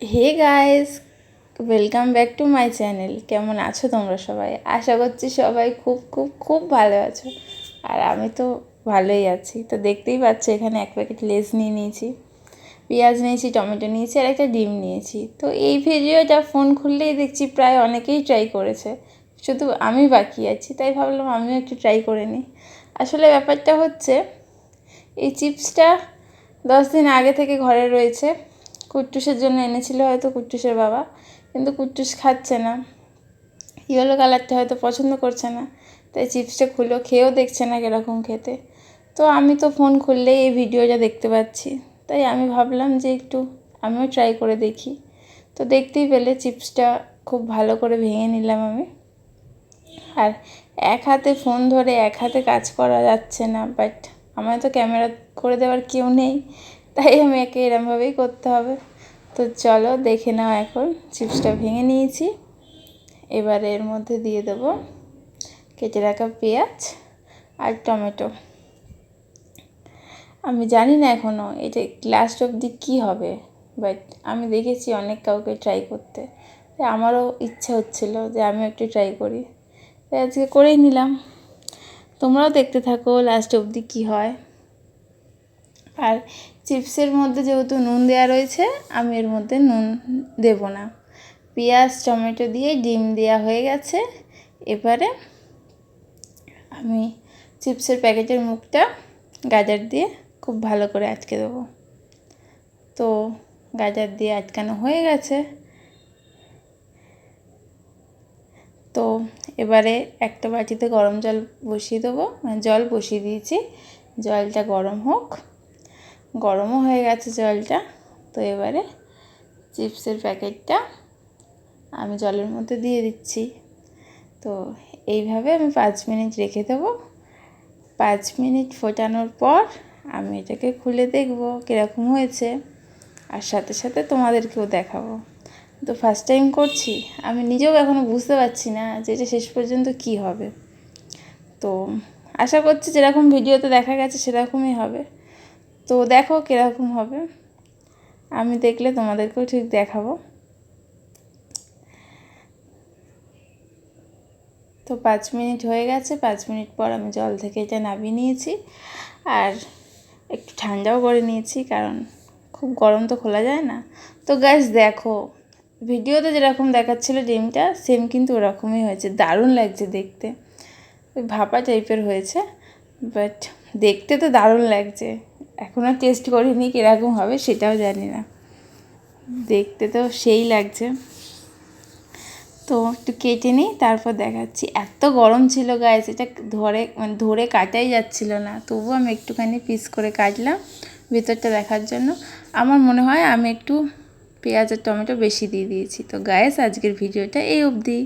Hey guys, welcome back to my channel. কেমন আছো তোমরা সবাই? আশা করছি সবাই খুব খুব খুব ভালো আছো। আর আমি তো ভালোই আছি। তো দেখতেই পাচ্ছ এখানে এক প্যাকেট লেস নিয়ে নিয়েছি, পেঁয়াজ নিয়েছি, টমেটো নিয়েছি আর একটা ডিম নিয়েছি। তো এই ভিডিওটা ফোন খুললেই দেখছি প্রায় অনেকেই ট্রাই করেছে, শুধু আমি বাকি আছি। তাই ভাবলাম আমিও একটু ট্রাই করে নিই। আসলে ব্যাপারটা হচ্ছে এই চিপসটা 10 দিন আগে থেকে ঘরে রয়েছে। কুট্টুসের জন্য এনেছিল হয়তো কুট্টুসের বাবা, কিন্তু কুট্টুস খাচ্ছে না, ইয়েলো কালারটা হয়তো পছন্দ করছে না। তাই চিপসটা খুলো, খেয়েও দেখছে না কীরকম খেতে। তো আমি তো ফোন খুললেই এই ভিডিওটা দেখতে পাচ্ছি, তাই আমি ভাবলাম যে একটু আমিও ট্রাই করে দেখি। তো দেখতেই পেলে চিপসটা খুব ভালো করে ভেঙে নিলাম আমি। আর এক হাতে ফোন ধরে এক হাতে কাজ করা যাচ্ছে না, বাট আমার তো ক্যামেরা করে দেওয়ার কেউ নেই, তাই আমি একে এরমভাবেই করতে হবে। তো চলো দেখে নাও। এখন চিপসটা ভেঙে নিয়েছি, এবারে এর মধ্যে দিয়ে দেবো কেটে রাখা পেঁয়াজ আর টমেটো। আমি জানি না এখনও এটা লাস্ট অবধি কী হবে, বাট আমি দেখেছি অনেক কাউকে ট্রাই করতে, তাই আমারও ইচ্ছা হচ্ছিল যে আমিও একটু ট্রাই করি, তাই আজকে করেই নিলাম। তোমরাও দেখতে থাকো লাস্ট অবধি কী হয়। আর চিপসের মধ্যে যেহেতু নুন দেওয়া রয়েছে, আমি এর মধ্যে নুন দেব না। পেঁয়াজ টমেটো দিয়ে ডিম দেওয়া হয়ে গেছে। এবারে আমি চিপসের প্যাকেটের মুখটা গাজর দিয়ে খুব ভালো করে আটকে দেবো। তো গাজর দিয়ে আটকানো হয়ে গেছে। তো এবারে একটা বাটিতে গরম জল বসিয়ে দেবো, মানে জল বসিয়ে দিয়েছি, জলটা গরম হোক। গরমও হয়ে গেছে জলটা। তো এবারে চিপসের প্যাকেটটা আমি জলের মধ্যে দিয়ে দিচ্ছি। তো এইভাবে আমি 5 মিনিট রেখে দেবো। 5 মিনিট ফোটানোর পর আমি এটাকে খুলে দেখব কীরকম হয়েছে, আর সাথে সাথে তোমাদেরকেও দেখাবো। তো ফার্স্ট টাইম করছি, আমি নিজেও এখনও বুঝতে পারছি না যে এটা শেষ পর্যন্ত কী হবে। তো আশা করছি যেরকম ভিডিওতে দেখা গেছে সেরকমই হবে। তো দেখো কীরকম হবে, আমি দেখলে তোমাদেরকেও ঠিক দেখাবো। তো 5 মিনিট হয়ে গেছে। 5 মিনিট পর আমি জল থেকে এটা নামিয়ে নিয়েছি, আর একটু ঠান্ডাও করে নিয়েছি, কারণ খুব গরম তো খোলা যায় না। তো গাইস দেখো, ভিডিওতে যেরকম দেখাচ্ছিলো ডিমটা সেম কিন্তু ওরকমই হয়েছে, দারুণ লাগছে দেখতে। ওই ভাপা টাইপের হয়েছে, বাট দেখতে তো দারুণ লাগছে। এখনও টেস্ট করিনি কীরকম হবে, সেটাও জানি না। দেখতে তো সেই লাগছে। তো একটু কেটে নিই, তারপর দেখাচ্ছি। এত গরম ছিল গাইস, এটা ধরে কাটাই যাচ্ছিল না, তবুও আমি একটুখানি পিস করে কাটলাম ভিতরটা দেখার জন্য। আমার মনে হয় আমি একটু পেঁয়াজ আর টমেটো বেশি দিয়ে দিয়েছি। তো গাইস আজকের ভিডিওটা এই অবধি।